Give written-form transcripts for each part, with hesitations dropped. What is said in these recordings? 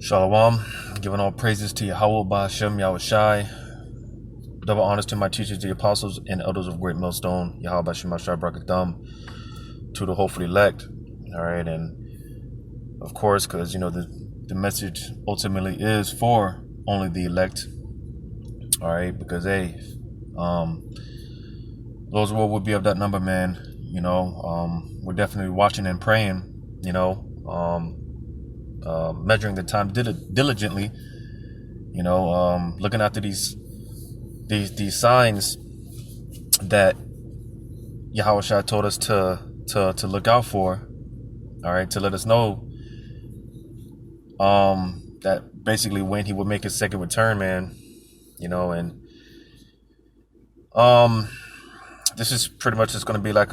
Shalom, giving all praises to Yahweh, Ba'ashem, Yahushai. Double honors to my teachers, the apostles, and elders of Great Millstone, Yahweh, Ba'ashem, Yahushai, Brakatham, to the hopefully elect. All right, and of course, because, the message ultimately is for only the elect. All right, because, hey, those what would be of that number, man. We're definitely watching and praying, measuring the time diligently, looking after these signs that Yahushua told us to look out for. All right, to let us know that basically when he would make his second return, man. And this is pretty much just going to be like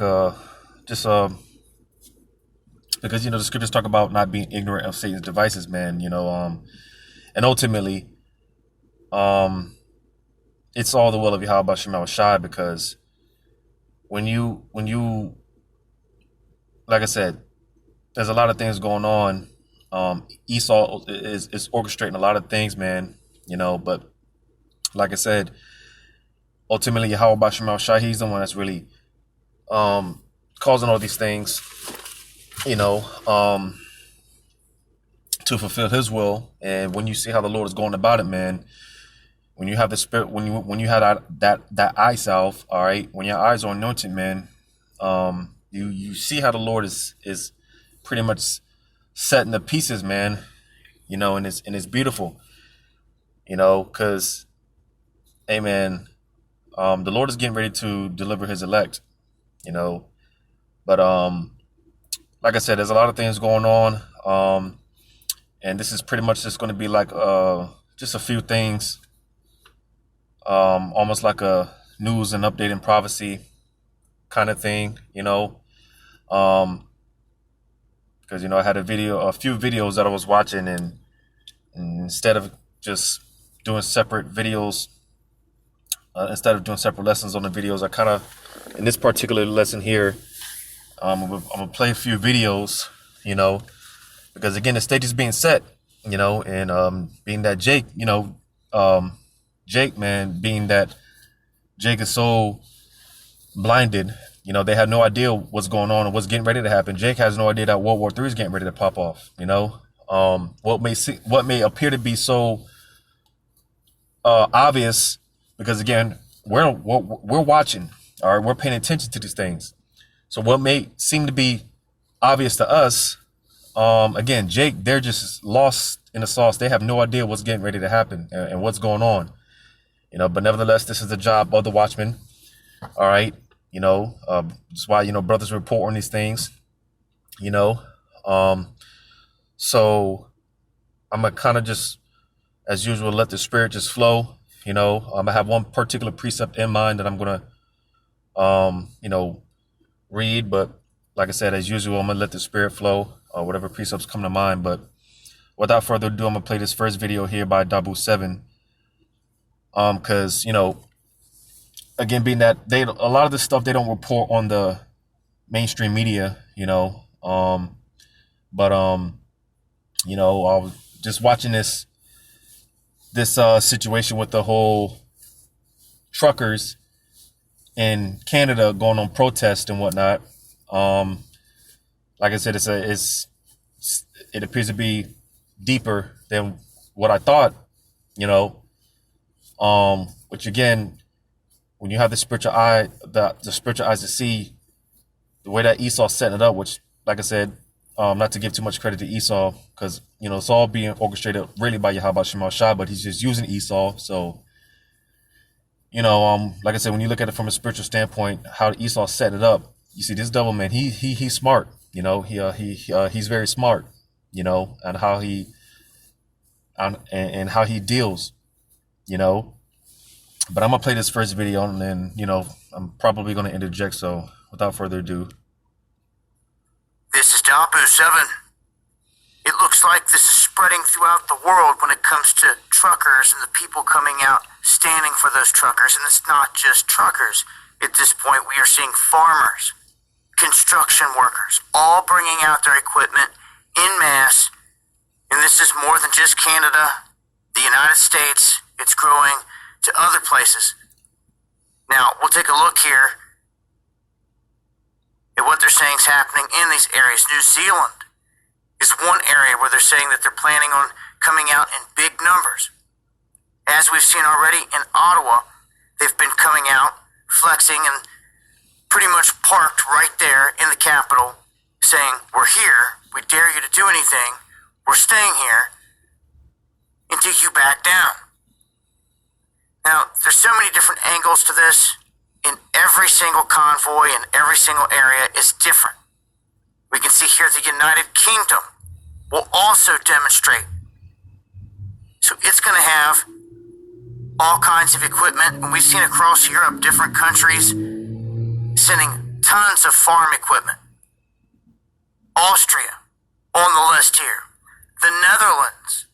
because the scriptures talk about not being ignorant of Satan's devices, man. And ultimately, it's all the will of Yahweh Ba'ashem Yahushai, because when you, like I said, there's a lot of things going on. Esau is orchestrating a lot of things, man. But like I said, ultimately Yahweh Ba'ashem Yahushai, he's the one that's really causing all these things, to fulfill his will. And when you see how the Lord is going about it, man, when you have the spirit, when you have that eye salve, all right, when your eyes are anointed, man, you see how the Lord is pretty much setting the pieces, man, and it's beautiful, because, hey, man, the Lord is getting ready to deliver his elect, but like I said, there's a lot of things going on, and this is pretty much just going to be like just a few things, almost like a news and update and prophecy kind of thing, because I had a few videos that I was watching, and instead of just doing separate videos, instead of doing separate lessons on the videos, I kind of, in this particular lesson here, I'm gonna play a few videos, because again, the stage is being set, and being that Jake, Jake, man, being that Jake is so blinded, they have no idea what's going on and what's getting ready to happen. Jake has no idea that World War III is getting ready to pop off. What may appear to be so obvious, because again, we're watching, all right, we're paying attention to these things. So what may seem to be obvious to us, again, Jake, they're just lost in the sauce. They have no idea what's getting ready to happen and what's going on, but nevertheless, this is the job of the watchman. All right. That's why, brothers report on these things, so I'm going to kind of just, as usual, let the spirit just flow. I have one particular precept in mind that I'm going to, read, but like I said, as usual, I'm gonna let the spirit flow, whatever precepts come to mind. But without further ado, I'm gonna play this first video here by Dabu 7, because again, being that a lot of this stuff they don't report on the mainstream media, but I was just watching this situation with the whole truckers in Canada going on protest and whatnot. Like I said, it appears to be deeper than what I thought, which again, when you have the spiritual eye, the spiritual eyes to see the way that Esau's setting it up, which, like I said, not to give too much credit to Esau, because, it's all being orchestrated really by Yahweh Shema Shah, but he's just using Esau. So, like I said, when you look at it from a spiritual standpoint, how Esau set it up, you see this devil, man, he's smart, he's very smart, and how he and how he deals, but I'm gonna play this first video, and then, I'm probably gonna interject. So without further ado, this is Dabu 7. It looks like this is spreading throughout the world when it comes to truckers and the people coming out standing for those truckers. And it's not just truckers. At this point, we are seeing farmers, construction workers, all bringing out their equipment en masse. And this is more than just just Canada, the United States. It's growing to other places. Now, we'll take a look here at what they're saying is happening in these areas. New Zealand is one area where they're saying that they're planning on coming out in big numbers. As we've seen already in Ottawa, they've been coming out, flexing, and pretty much parked right there in the Capitol, saying, we're here, we dare you to do anything, we're staying here until you back down. Now, there's so many different angles to this. In every single convoy in every single area is different. We can see here the United Kingdom will also demonstrate. So it's going to have all kinds of equipment, and we've seen across Europe different countries sending tons of farm equipment. Austria on the list here. The Netherlands,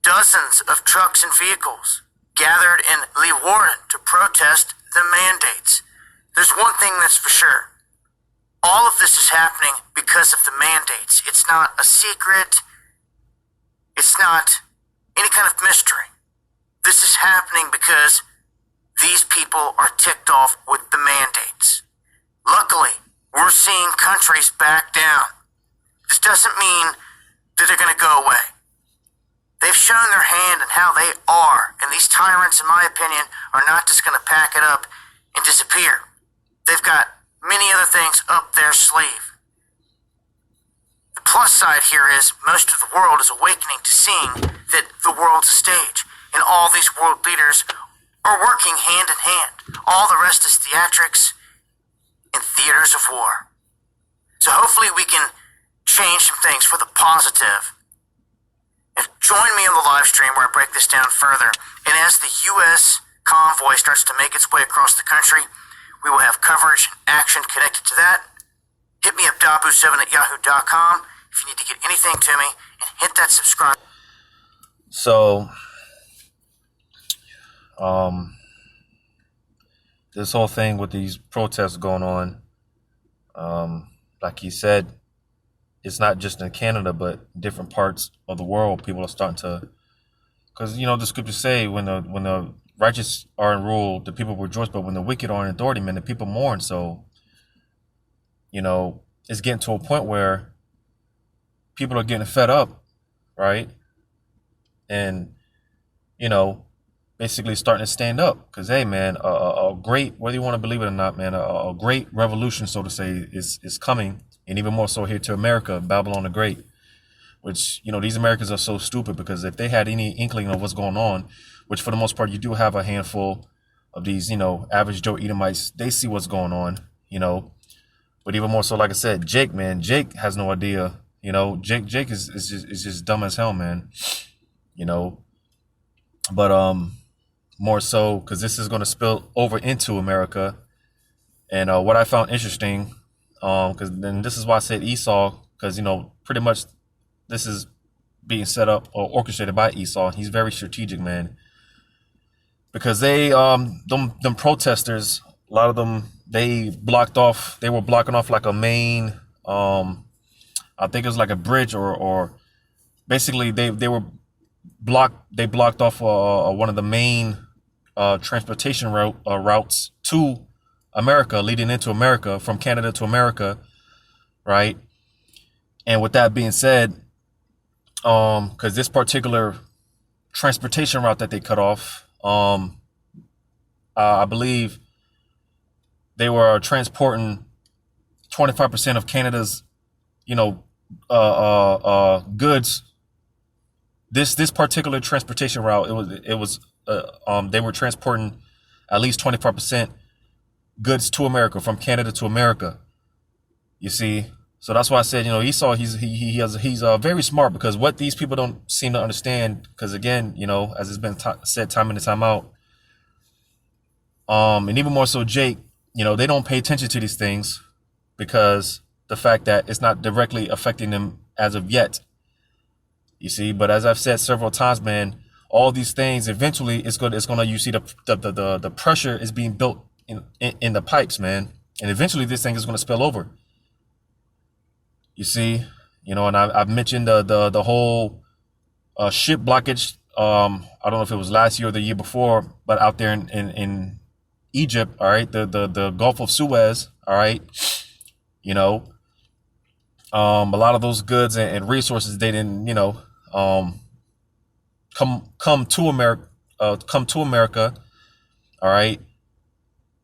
dozens of trucks and vehicles gathered in Leeuwarden to protest the mandates. There's one thing that's for sure. All of this is happening because of the mandates. It's not a secret. It's not any kind of mystery. This is happening because these people are ticked off with the mandates. Luckily, we're seeing countries back down. This doesn't mean that they're going to go away. They've shown their hand and how they are, and these tyrants, in my opinion, are not just going to pack it up and disappear. They've got many other things up their sleeve. The plus side here is most of the world is awakening to seeing that the world's a stage, and all these world leaders are working hand in hand. All the rest is theatrics and theaters of war. So hopefully we can change some things for the positive. And join me on the live stream where I break this down further. And as the U.S. convoy starts to make its way across the country, we will have coverage and action connected to that. Hit me up, dabu7@yahoo.com if you need to get anything to me, and hit that subscribe. So, this whole thing with these protests going on, like he said, it's not just in Canada, but different parts of the world. People are starting to, because the scriptures say when the righteous are in rule, the people rejoice, but when the wicked are in authority, man, the people mourn. So, it's getting to a point where people are getting fed up, right? And basically starting to stand up, because hey, man, a great, whether you want to believe it or not, man, a great revolution, so to say, is coming. And even more so here to America, Babylon the Great, which, these Americans are so stupid, because if they had any inkling of what's going on, which for the most part, you do have a handful of these, average Joe Edomites, they see what's going on, but even more so, like I said, Jake has no idea, Jake is just dumb as hell, man, but, more so, because this is going to spill over into America. And what I found interesting, because then this is why I said Esau, because pretty much this is being set up or orchestrated by Esau. He's very strategic, man, because they them protesters, a lot of them, they were blocking off like a main, I think it was like a bridge, or basically they blocked off one of the main transportation routes to America, leading into America, from Canada to America, right? And with that being said, because this particular transportation route that they cut off, I believe they were transporting 25% of Canada's, goods. This particular transportation route, they were transporting at least 25% goods to America, from Canada to America. You see, so that's why I said, Esau, he's very smart, because what these people don't seem to understand, because again, as it's been said time in and time out, and even more so Jake, they don't pay attention to these things, because the fact that it's not directly affecting them as of yet. You see, but as I've said several times, man, all these things eventually it's gonna you see the pressure is being built in the pipes, man, and eventually this thing is going to spill over. You see, and I've mentioned the whole ship blockage. I don't know if it was last year or the year before, but out there in Egypt, all right, the Gulf of Suez, all right, you know, a lot of those goods and resources, they didn't, come to America, all right.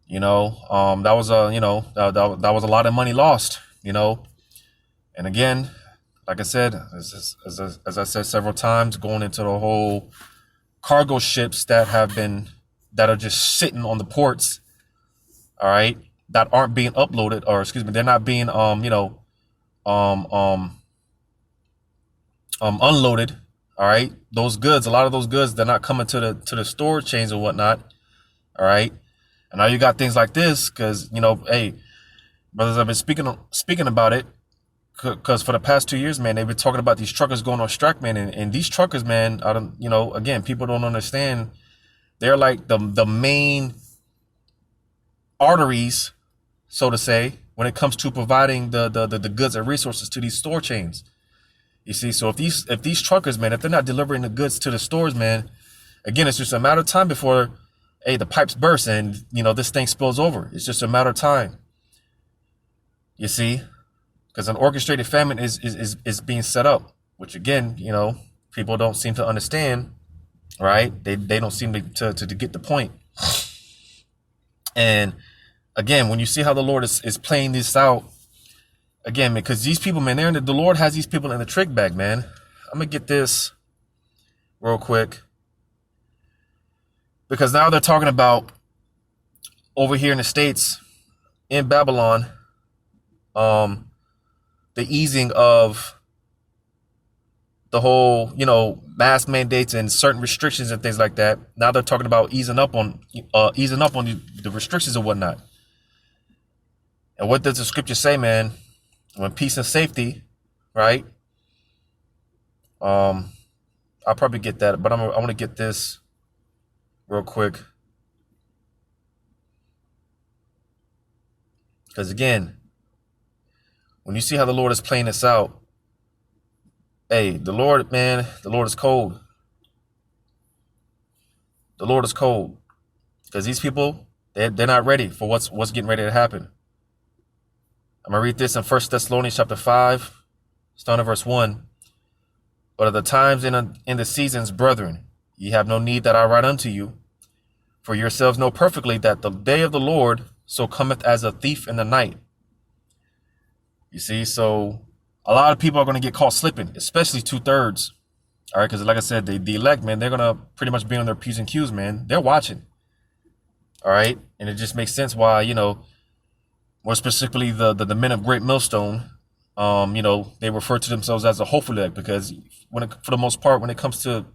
That was that was a lot of money lost, and again, like I said, as I said several times, going into the whole cargo ships that are just sitting on the ports, all right, that aren't being uploaded, or excuse me, they're not being unloaded, all right. Those goods, a lot of those goods, they're not coming to the storage chains and whatnot, all right. And now you got things like this, because hey, brothers, I've been speaking about it, because for the past 2 years, man, they've been talking about these truckers going on strike, man, and these truckers, man, I don't, again, people don't understand. They're like the main arteries, so to say, when it comes to providing the goods and resources to these store chains. You see, so if these truckers, man, if they're not delivering the goods to the stores, man, again, it's just a matter of time before, hey, the pipes burst and this thing spills over. It's just a matter of time. You see, because an orchestrated famine is being set up, which again, people don't seem to understand, right? They don't seem to get the point. And again, when you see how the Lord is playing this out, again, because these people, man, the Lord has these people in the trick bag, man. I'm gonna get this real quick, because now they're talking about over here in the States, in Babylon, the easing of the whole, mask mandates and certain restrictions and things like that. Now they're talking about easing up on the restrictions and whatnot. And what does the scripture say, man? When peace and safety, right? I'll probably get that, but I want to get this real quick, because again, when you see how the Lord is playing this out, hey, the Lord, man, the Lord is cold. The Lord is cold, because these people, they're not ready for what's getting ready to happen. I'm gonna read this in 1 Thessalonians chapter 5, starting at verse 1. But at the times and in the seasons, brethren, ye have no need that I write unto you, for yourselves know perfectly that the day of the Lord so cometh as a thief in the night. You see, so a lot of people are going to get caught slipping, especially 2/3. All right, because like I said, the elect, man, they're going to pretty much be on their P's and Q's, man. They're watching. All right, and it just makes sense why, more specifically the men of Great Millstone, they refer to themselves as a hopeful elect, because for the most part, when it comes to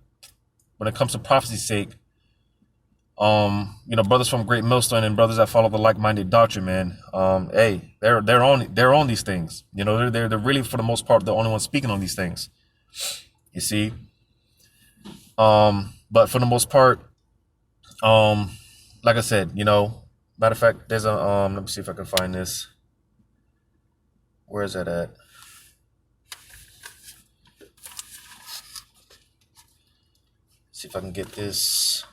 prophecy's sake, brothers from Great Millstone and brothers that follow the like-minded doctrine, man, hey, they're on these things. They're really, for the most part, the only ones speaking on these things. You see, but for the most part, like I said, matter of fact, there's a let me see if I can find this. Where is that at? See if I can get this.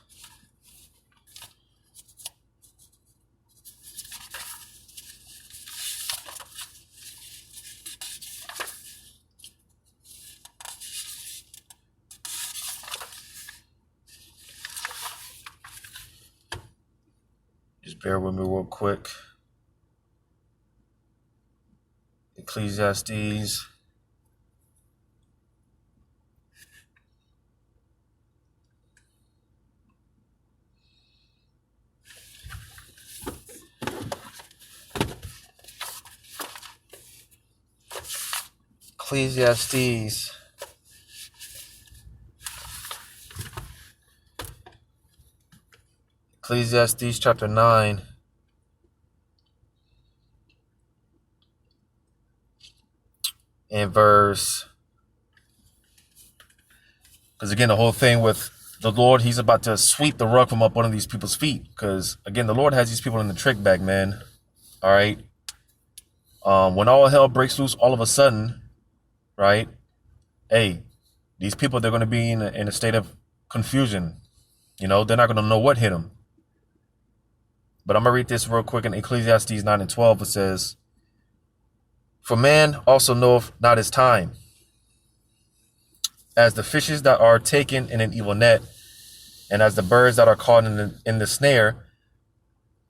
Just bear with me real quick. Ecclesiastes. Ecclesiastes chapter 9. And verse, because again, the whole thing with the Lord, he's about to sweep the rug from up under these people's feet, because again, the Lord has these people in the trick bag, man. All right. When all hell breaks loose all of a sudden, right? Hey, These people, they're going to be in a state of confusion. You know, they're not going to know what hit them. But I'm going to read this real quick in Ecclesiastes 9 and 12. It says, "For man also knoweth not his time, as the fishes that are taken in an evil net, and as the birds that are caught in the snare,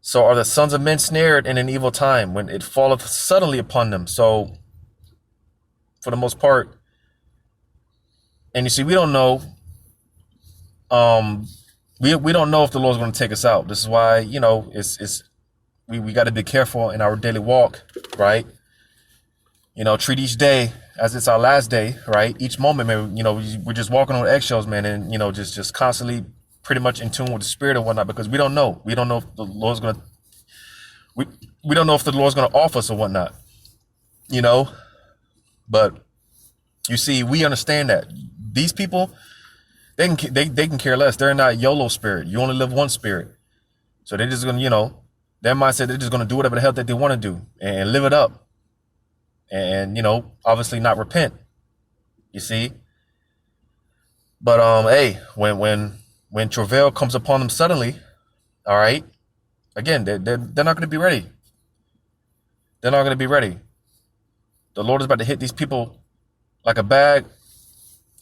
so are the sons of men snared in an evil time, when it falleth suddenly upon them." So, for the most part, and you see, we don't know, we don't know if the Lord's going to take us out. This is why, you know, we got to be careful in our daily walk, right? You know, treat each day as it's our last day, right? Each moment, man, you know, we're just walking on eggshells, man, and, you know, just constantly pretty much in tune with the Spirit and whatnot, because we don't know. We don't know if the Lord's going to, we don't know if the Lord's going to off us or whatnot, you know? But you see, we understand that these people, they can care less. They're not YOLO spirit. You only live one spirit. So they're just going to, you know, their mindset, they're just going to do whatever the hell that they want to do and live it up. And, you know, obviously not repent, you see. But, hey, when travail comes upon them suddenly, all right, again, they're not going to be ready. They're not going to be ready. The Lord is about to hit these people like a bag,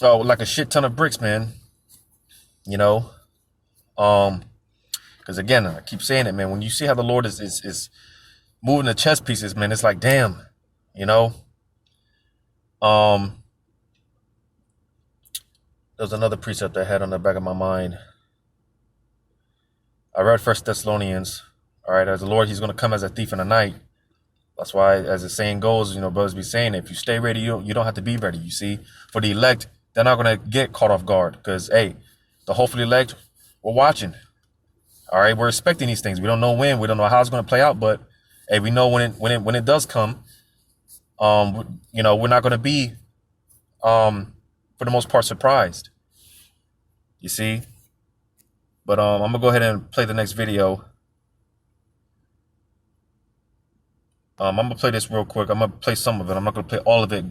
like a shit ton of bricks, man. You know, because again, I keep saying it, man. When you see how the Lord is moving the chess pieces, man, it's like, damn. You know, there's another precept I had on the back of my mind. I read 1 Thessalonians. All right, as the Lord, he's going to come as a thief in the night. That's why, as the saying goes, you know, brothers be saying, if you stay ready, you don't have to be ready. You see, for the elect, they're not going to get caught off guard because, hey, the hopefully elect, we're watching. All right, we're expecting these things. We don't know when, we don't know how it's going to play out, but hey, we know when it does come. You know, we're not going to be, for the most part, surprised. You see? But I'm going to go ahead and play the next video. I'm going to play this real quick. I'm going to play some of it. I'm not going to play all of it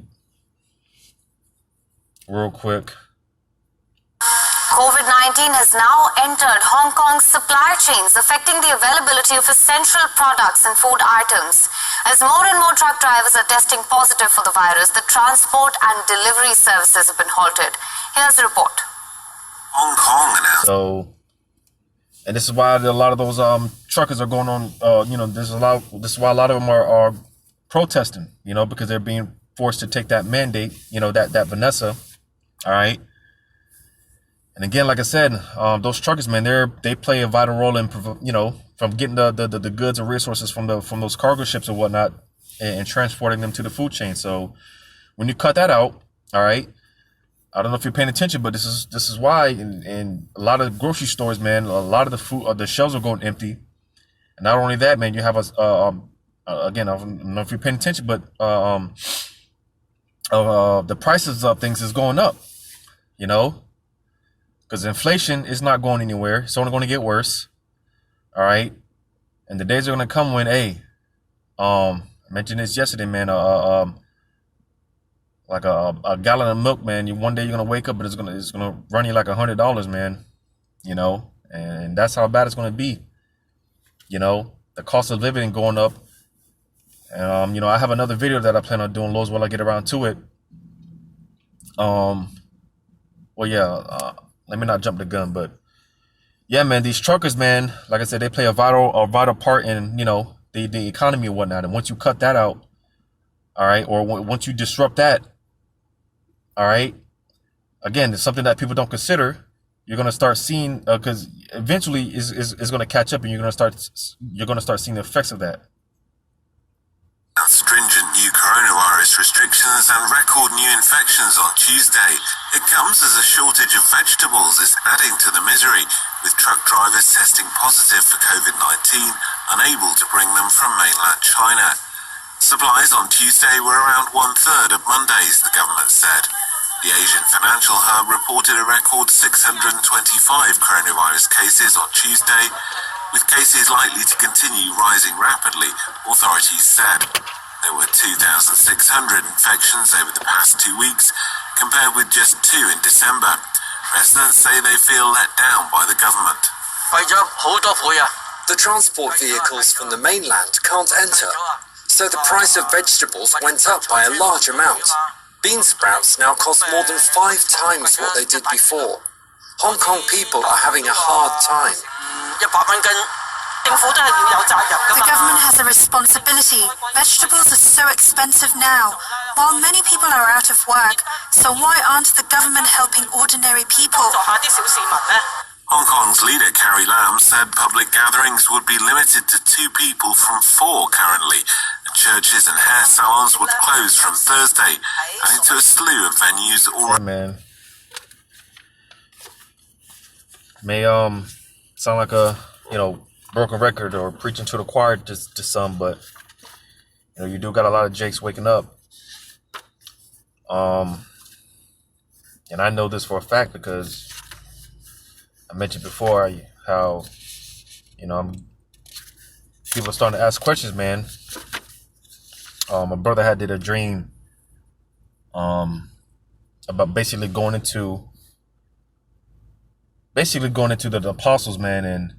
real quick. COVID-19 has now entered Hong Kong's supply chains, affecting the availability of essential products and food items. As more and more truck drivers are testing positive for the virus, the transport and delivery services have been halted. Here's the report. Hong Kong announced. So, and this is why a lot of those truckers are going on. You know, this is why a lot of them are protesting. You know, because they're being forced to take that mandate. You know, that Vanessa. All right. And again, like I said, those truckers, man, they play a vital role in, you know, from getting the goods and resources from those cargo ships and whatnot, and transporting them to the food chain. So when you cut that out, all right, I don't know if you're paying attention, but this is why in a lot of grocery stores, man, a lot of the food, the shelves are going empty. And not only that, man, you have again, I don't know if you're paying attention, but the prices of things is going up, you know. Because inflation is not going anywhere. It's only going to get worse. All right. And the days are going to come when, hey, I mentioned this yesterday, man. Like a gallon of milk, man. One day you're going to wake up and it's going to run you like $100, man. You know, and that's how bad it's going to be. You know, the cost of living going up. And, you know, I have another video that I plan on doing, Lowe's, while I get around to it. Well, yeah, let me not jump the gun, but yeah, man, these truckers, man, like I said, they play a vital part in, you know, the economy and whatnot. And once you cut that out, all right, or once you disrupt that, all right, again, it's something that people don't consider. You're gonna start seeing, because eventually is going to catch up, and you're gonna start seeing the effects of that. Stringent new coronavirus restrictions and record new infections on Tuesday. It comes as a shortage of vegetables is adding to the misery, with truck drivers testing positive for COVID-19, unable to bring them from mainland China. Supplies on Tuesday were around 1/3 of Monday's, the government said. The Asian financial hub reported a record 625 coronavirus cases on Tuesday, with cases likely to continue rising rapidly, authorities said. There were 2,600 infections over the past 2 weeks, compared with just 2 in December. Residents say they feel let down by the government. The transport vehicles from the mainland can't enter, so the price of vegetables went up by a large amount. Bean sprouts now cost more than 5 times what they did before. Hong Kong people are having a hard time. The government has a responsibility. Vegetables are so expensive now, while many people are out of work, so why aren't the government helping ordinary people? Hong Kong's leader Carrie Lam said public gatherings would be limited to 2 people from 4 currently. Churches and hair salons would close from Thursday, adding to a slew of venues already. Hey, man. May sound like a broken record or preaching to the choir to some, but you do got a lot of Jakes waking up. And I know this for a fact because I mentioned before how people are starting to ask questions, man. My brother did a dream about basically going into the apostles, man, and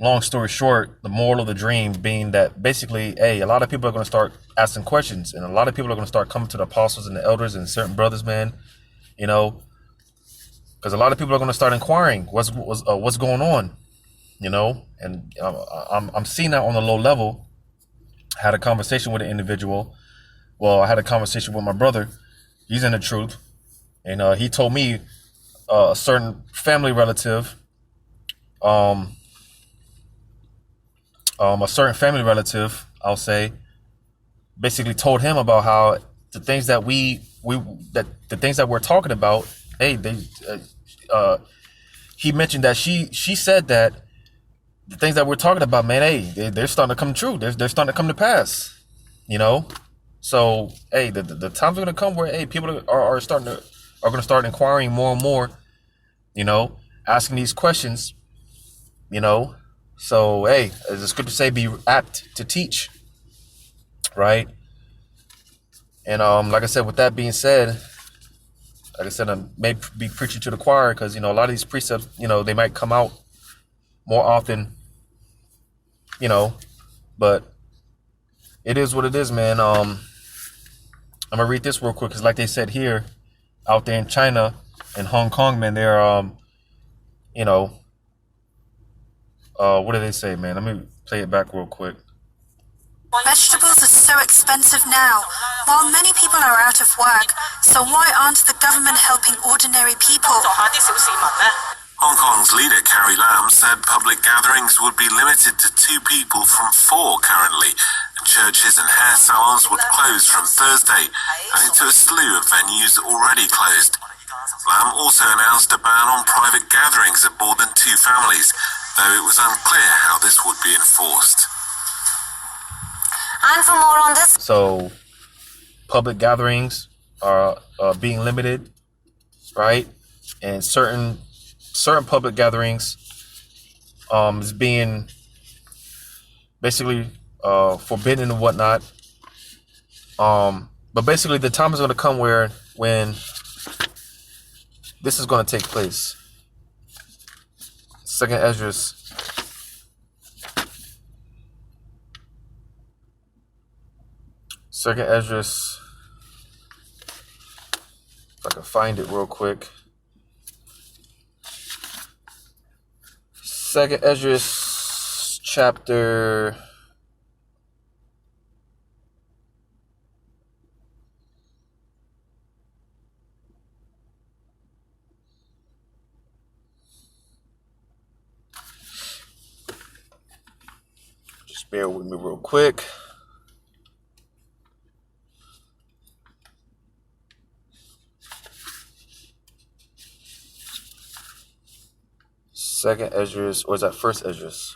long story short, the moral of the dream being that basically, a lot of people are going to start asking questions, and a lot of people are going to start coming to the apostles and the elders and certain brothers, man, because a lot of people are going to start inquiring what's going on, and I'm seeing that on a low level. I had a conversation with an individual. Well, I had a conversation with my brother. He's in the truth, and he told me a certain family relative, I'll say, basically told him about how the things that the things that we're talking about. He mentioned that she said that the things that we're talking about, man, they're starting to come true. They're starting to come to pass, So, the times are gonna come where people are gonna start inquiring more and more, asking these questions, So, as the scripture say, be apt to teach, right? And like I said, with that being said, I may be preaching to the choir because a lot of these precepts, they might come out more often, but it is what it is, man. I'm gonna read this real quick because, like they said here, out there in China and Hong Kong, man, they're what do they say, man? Let me play it back real quick. Vegetables are so expensive now, while many people are out of work, so why aren't the government helping ordinary people? Hong Kong's leader Carrie Lam said public gatherings would be limited to 2 people from 4 currently. Churches and hair salons would close from Thursday, adding to a slew of venues already closed. Lam also announced a ban on private gatherings of more than 2 families, though it was unclear how this would be enforced. And for more on this, so public gatherings are being limited, right? And certain public gatherings is being basically forbidden and whatnot. But basically, the time is going to come when this is going to take place. Second Esdras. Second Esdras. If I can find it real quick. Second Esdras chapter just bear with me real quick. Second Esdras, or is that First Esdras?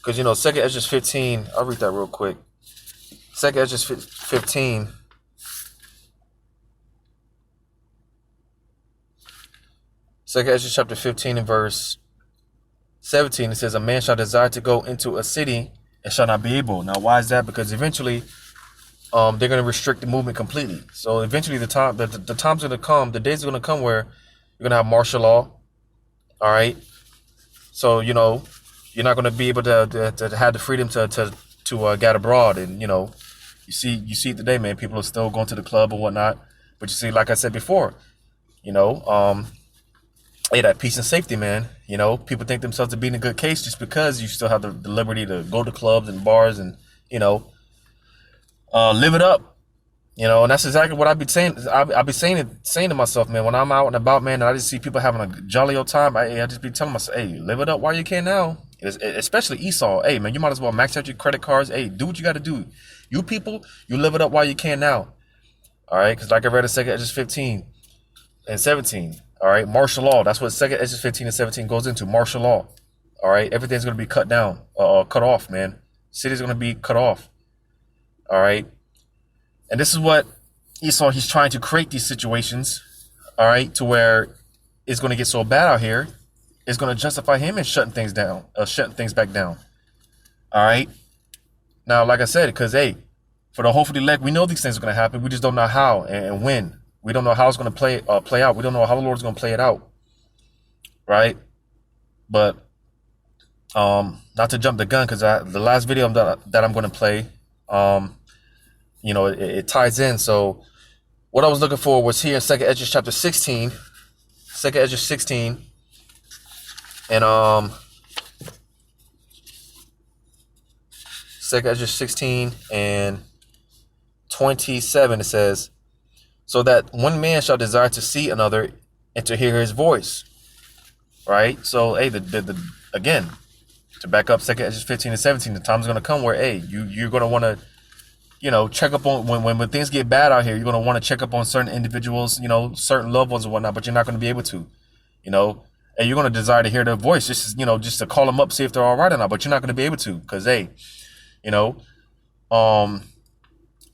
Because Second Esdras 15. I'll read that real quick. Second Esdras 15. Second Esdras chapter 15 and verse 17, it says, a man shall desire to go into a city and shall not be able. Now, why is that? Because eventually, they're going to restrict the movement completely. So eventually, the time's going to come, the days are going to come where you're going to have martial law. All right. So, you know, you're not going to be able to have the freedom to get abroad. And, you know, you see today, man, people are still going to the club and whatnot. But you see, like I said before, you know, hey, that peace and safety, man. You know, people think themselves to be in a good case just because you still have the liberty to go to clubs and bars and, you know, live it up. You know, and that's exactly what I be saying. I be saying to myself, man, when I'm out and about, man, and I just see people having a jolly old time, I just be telling myself, hey, live it up while you can now. Especially Esau. Hey, man, you might as well max out your credit cards. Hey, do what you got to do. You people, you live it up while you can now. All right, because like I read in 2 Ezra 15 and 17. All right, martial law. That's what 2 Ezra 15 and 17 goes into. Martial law. All right, everything's gonna be cut down, cut off, man. City's gonna be cut off. All right. And this is what Esau, he's trying to create these situations, all right, to where it's going to get so bad out here, it's going to justify him in shutting things down, shutting things back down. All right. Now, like I said, because, hey, for the hopefully elect, we know these things are going to happen. We just don't know how and when. We don't know how it's going to play out. We don't know how the Lord's going to play it out. Right. But not to jump the gun, because the last video that I'm going to play, you know, it ties in. So what I was looking for was here in 2 Ezra chapter 16. 2 Ezra 16. And 2 Ezra 16 and 27, it says, so that one man shall desire to see another and to hear his voice. Right? So, hey, again, to back up 2 Ezra 15 and 17, the time's going to come where, hey, you're going to want to, you know, check up on when things get bad out here. You're going to want to check up on certain individuals, you know, certain loved ones and whatnot, but you're not going to be able to, you know, and you're going to desire to hear their voice, just, you know, just to call them up, see if they're all right or not, but you're not going to be able to because, hey, you know,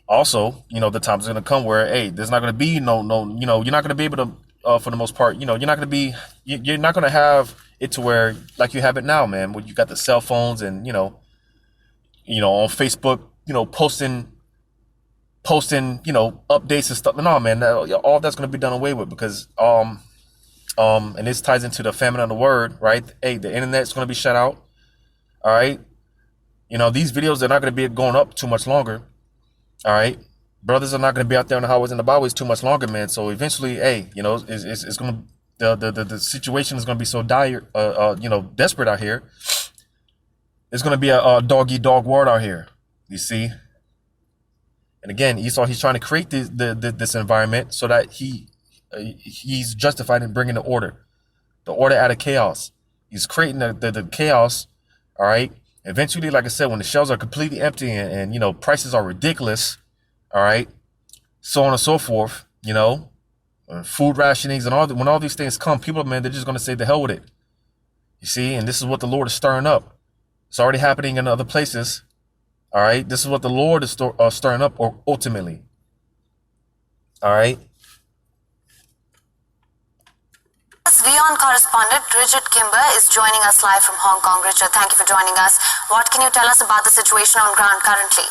also, you know, the time's going to come where, hey, there's not going to be no, you know, you're not going to be able to, for the most part, you know, you're not going to have it to where like you have it now, man, where you got the cell phones and, you know, on Facebook, you know, posting, you know, updates and stuff. No, man, all that's going to be done away with because, and this ties into the famine of the word, right? Hey, the internet's going to be shut out. All right. You know, these videos are not going to be going up too much longer. All right. Brothers are not going to be out there on the highways and the byways too much longer, man. So eventually, hey, you know, it's going to, the situation is going to be so dire, you know, desperate out here. It's going to be a dog-eat-dog world out here. You see? And again, Esau, he's trying to create this environment so that he's justified in bringing the order out of chaos. He's creating the chaos, all right? Eventually, like I said, when the shelves are completely empty and you know, prices are ridiculous, all right, so on and so forth, you know, food rationings and when all these things come, people, man, they're just going to say the hell with it. You see? And this is what the Lord is stirring up. It's already happening in other places. All right. This is what the Lord is stirring up, or ultimately. All right. WION correspondent Richard Kimber is joining us live from Hong Kong. Richard, thank you for joining us. What can you tell us about the situation on ground currently?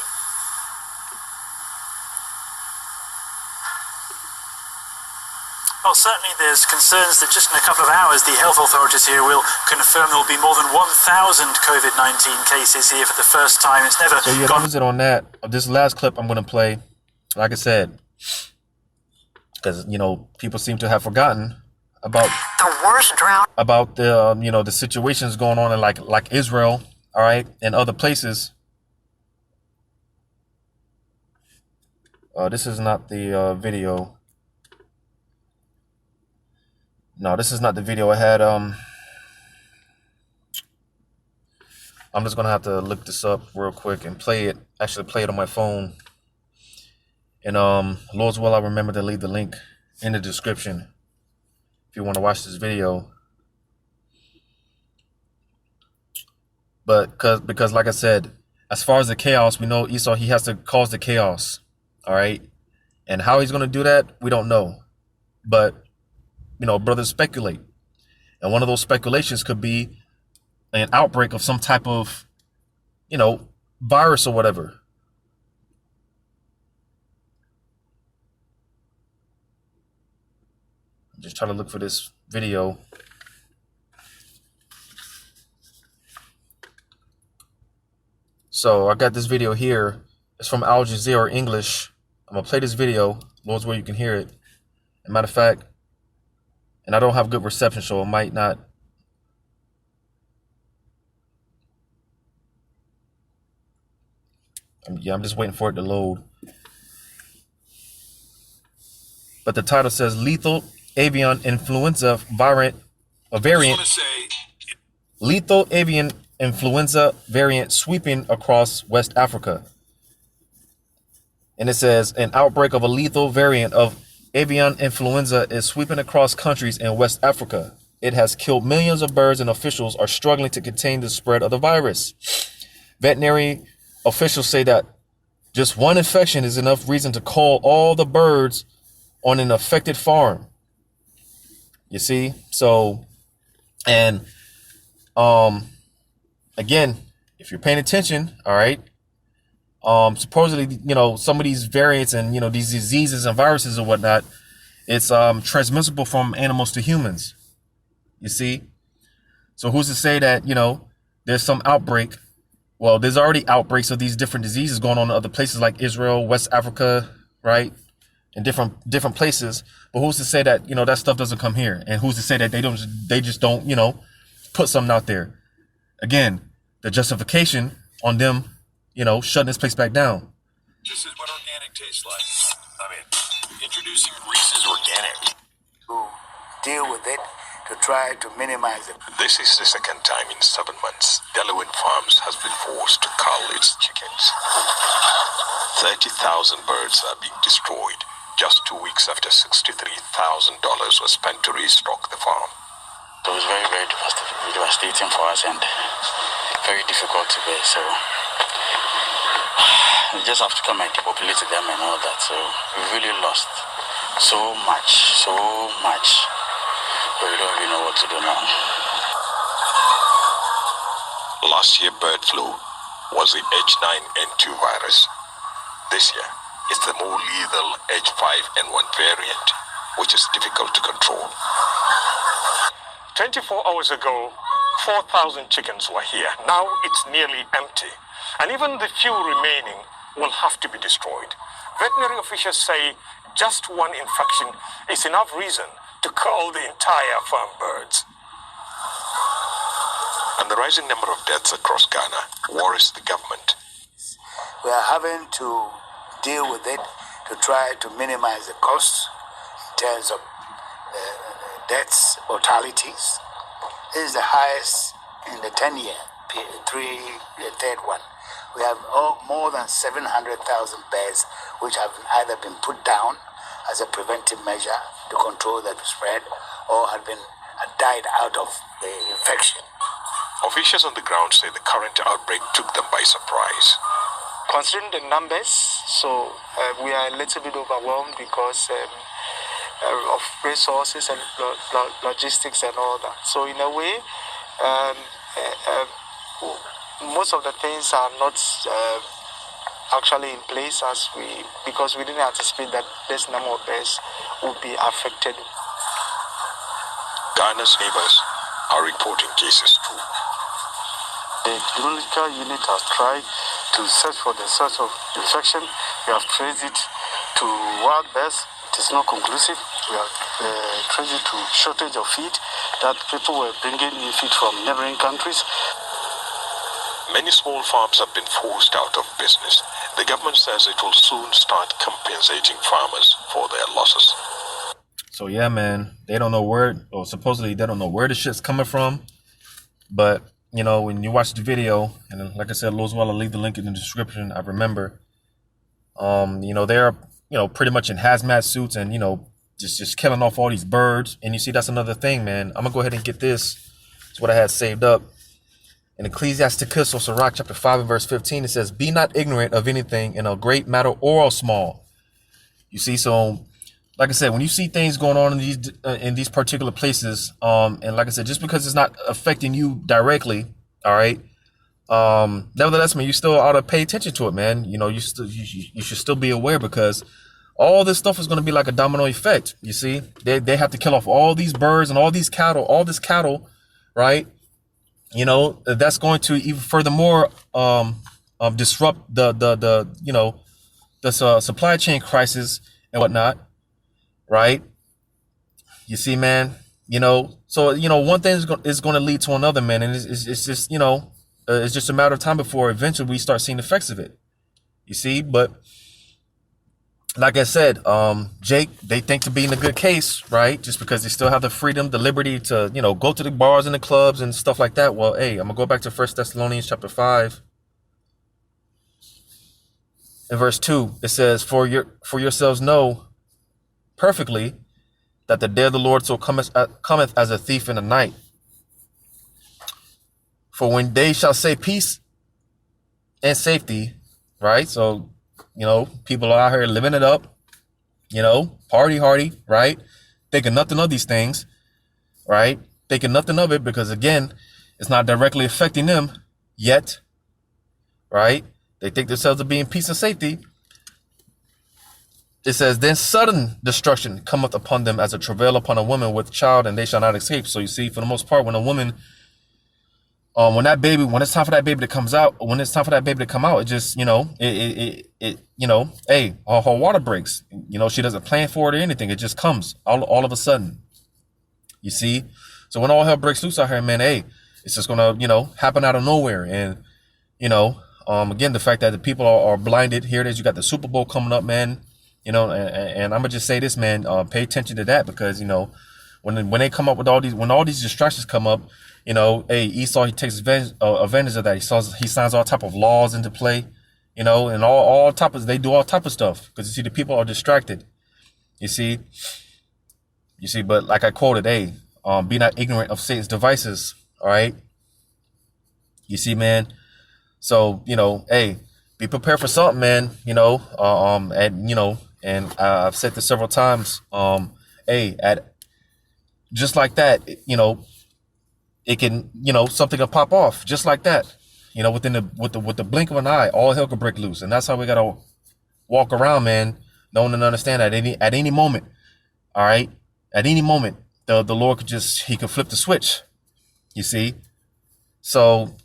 Well, certainly there's concerns that just in a couple of hours, the health authorities here will confirm there will be more than 1,000 COVID-19 cases here for the first time. It's never so yeah, that was it on that. This last clip I'm going to play, like I said, because, you know, people seem to have forgotten about The worst drought. about the, you know, the situations going on in like Israel, all right, and other places. This is not the video. No, this is not the video I had. I'm just gonna have to look this up real quick and play it. Actually, play it on my phone. And Lord's will, I remember to leave the link in the description if you want to watch this video. But because like I said, as far as the chaos, we know Esau, he has to cause the chaos. All right, and how he's gonna do that, we don't know. But you know, brothers speculate. And one of those speculations could be an outbreak of some type of, virus or whatever. I'm just trying to look for this video. So I got this video here. It's from Al Jazeera English. I'm gonna play this video. Lord's where you can hear it. As a matter of fact, and I don't have good reception, so it might not. I'm just waiting for it to load. But the title says lethal avian influenza variant. Lethal avian influenza variant sweeping across West Africa. And it says an outbreak of a lethal variant of avian influenza is sweeping across countries in West Africa. It has killed millions of birds, and officials are struggling to contain the spread of the virus. Veterinary officials say that just one infection is enough reason to call all the birds on an affected farm. You see? So, and again, if you're paying attention, all right, supposedly, some of these variants and, these diseases and viruses and whatnot, it's transmissible from animals to humans. You see? So who's to say that, there's some outbreak? Well, there's already outbreaks of these different diseases going on in other places like Israel, West Africa, right? In different places. But who's to say that, that stuff doesn't come here? And who's to say that they just don't, put something out there? Again, the justification on them, shutting this place back down. This is what organic tastes like. Introducing Reese's Organic. To deal with it, to try to minimize it. This is the second time in 7 months Delaware Farms has been forced to cull its chickens. 30,000 birds are being destroyed just 2 weeks after $63,000 was spent to restock the farm. It was very, very devastating for us and very difficult to bear. So we just have to come and depopulate them and all that. So we really lost so much. But we don't really know what to do now. Last year, bird flu was the H9N2 virus. This year, it's the more lethal H5N1 variant, which is difficult to control. 24 hours ago, 4,000 chickens were here. Now it's nearly empty. And even the few remaining will have to be destroyed. Veterinary officials say just one infection is enough reason to cull the entire farm birds. And the rising number of deaths across Ghana worries the government. We are having to deal with it to try to minimize the costs in terms of deaths, mortalities. This is the highest in the 10-year period, the third one. We have more than 700,000 birds which have either been put down as a preventive measure to control the spread or had died out of the infection. Officials on the ground say the current outbreak took them by surprise. Considering the numbers, so we are a little bit overwhelmed because of resources and logistics and all that. So in a way, most of the things are not actually in place because we didn't anticipate that this number of birds would be affected. Ghana's neighbors are reporting cases too. The epidemiological unit has tried to search for the source of infection. We have traced it to wild birds. It is not conclusive. We have traced it to shortage of feed that people were bringing in feed from neighboring countries. Many small farms have been forced out of business. The government says it will soon start compensating farmers for their losses. So yeah, man, supposedly they don't know where the shit's coming from. But, when you watch the video, and like I said, Loswell, I'll leave the link in the description. I remember, they're, pretty much in hazmat suits and, just killing off all these birds. And you see, that's another thing, man. I'm gonna go ahead and get this. It's what I had saved up. In Ecclesiasticus or Sirach chapter 5 and verse 15, it says, "Be not ignorant of anything in a great matter or a small." You see, so like I said, when you see things going on in these particular places, and like I said, just because it's not affecting you directly, All right. Nevertheless, man, you still ought to pay attention to it, man. You know, you should still be aware, because all this stuff is going to be like a domino effect. You see, they have to kill off all these birds and all this cattle, right? You know, that's going to even furthermore disrupt the supply chain crisis and whatnot, right? You see, man. You know, so one thing is going to lead to another, man, and it's just it's just a matter of time before eventually we start seeing the effects of it. You see, but like I said, Jake, they think to be in a good case, right? Just because they still have the freedom, the liberty to, go to the bars and the clubs and stuff like that. Well, hey, I'm gonna go back to 1 Thessalonians chapter 5 and verse 2. It says, for yourselves know perfectly that the day of the Lord so cometh as a thief in the night. For when they shall say peace and safety, right? So, people are out here living it up, party hardy, right? Thinking nothing of these things, right? Thinking nothing of it because, again, it's not directly affecting them yet, right? They think themselves to be in peace and safety. It says, then sudden destruction cometh upon them as a travail upon a woman with child, and they shall not escape. So you see, for the most part, when a woman, when it's time for that baby to come out, it just, hey, her water breaks. She doesn't plan for it or anything. It just comes all of a sudden. You see? So when all hell breaks loose out here, man, hey, it's just gonna, happen out of nowhere. And, again, the fact that the people are blinded. Here it is. You got the Super Bowl coming up, man. And I'm gonna just say this, man. Pay attention to that, because when they come up with when all these distractions come up, hey, Esau, he takes advantage of that. He signs all type of laws into play, and they do all type of stuff, because you see the people are distracted. You see, but like I quoted, hey, be not ignorant of Satan's devices. All right. You see, man. So hey, be prepared for something, man. And I've said this several times. Hey, just like that, it can, something will pop off just like that. With the blink of an eye, all hell could break loose, and that's how we gotta walk around, man, knowing and understand that at any moment, all right, at any moment, the Lord he could flip the switch. You see, so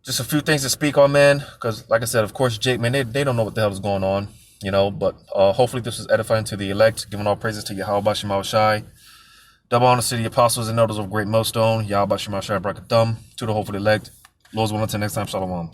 just a few things to speak on, man, because like I said, of course, Jake, man, they don't know what the hell is going on. But hopefully this was edifying to the elect, giving all praises to Yahweh Shema Shai. Double honor to the apostles and elders of Great Millstone, Yahweh Shema Shai Brakathum, to the hopeful elect. Lord's willing, until next time, Shalom.